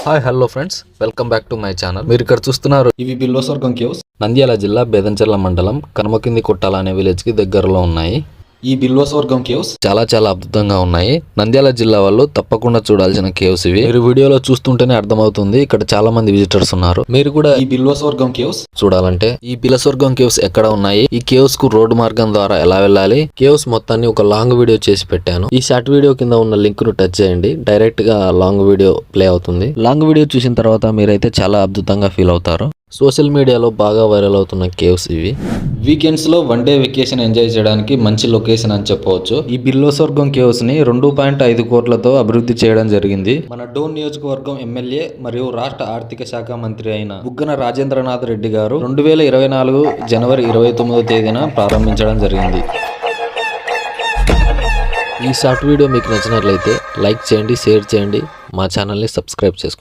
Hi hello friends, welcome back to my channel. మీరు ఇక్కడ చూస్తున్నారు ఇవి బిల్వస్వర్గం కేవ్స్. నంద్యాల జిల్లా బేదంచెర్ల మండలం కనమకింది కొట్టాల అనే విలేజ్ కి దగ్గరలో ఉన్నాయి. ఈ బిల్వస్వర్గం కేవ్స్ చాలా అద్భుతంగా ఉన్నాయి. నంద్యాల జిల్లా వాళ్ళు తప్పకుండా చూడాల్సిన కేవ్స్ ఇవి. మీరు వీడియోలో చూస్తుంటేనే అర్థమవుతుంది, ఇక్కడ చాలా మంది విజిటర్స్ ఉన్నారు. మీరు కూడా ఈ బిల్వస్వర్గం కేవ్స్ చూడాలంటే ఈ బిల్వస్వర్గం కేవ్స్ ఎక్కడ ఉన్నాయి, ఈ కేవ్స్ కు రోడ్డు మార్గం ద్వారా ఎలా వెళ్ళాలి, కేవ్స్ మొత్తాన్ని ఒక లాంగ్ వీడియో చేసి పెట్టాను. ఈ షార్ట్ వీడియో కింద ఉన్న లింక్ ను టచ్ చేయండి, డైరెక్ట్ గా లాంగ్ వీడియో ప్లే అవుతుంది. లాంగ్ వీడియో చూసిన తర్వాత మీరైతే చాలా అద్భుతంగా ఫీల్ అవుతారు. సోషల్ మీడియాలో బాగా వైరల్ అవుతున్న కేవ్స్ ఇవి. వీకెండ్స్ లో వన్ డే వెకేషన్ ఎంజాయ్ చేయడానికి మంచి లొకేషన్ అని చెప్పవచ్చు. ఈ బిల్వస్వర్గం కేవ్స్ ని 2.5 కోట్లతో అభివృద్ధి చేయడం జరిగింది. మన డోన్ నియోజకవర్గం ఎమ్మెల్యే మరియు రాష్ట్ర ఆర్థిక శాఖ మంత్రి అయిన బుగ్గన రాజేంద్రనాథ్ రెడ్డి గారు 2024 జనవరి 29వ తేదీన ప్రారంభించడం జరిగింది. ఈ షార్ట్ వీడియో మీకు నచ్చినట్లయితే లైక్ చేయండి, షేర్ చేయండి, మా ఛానల్ని సబ్స్క్రైబ్ చేసుకోండి.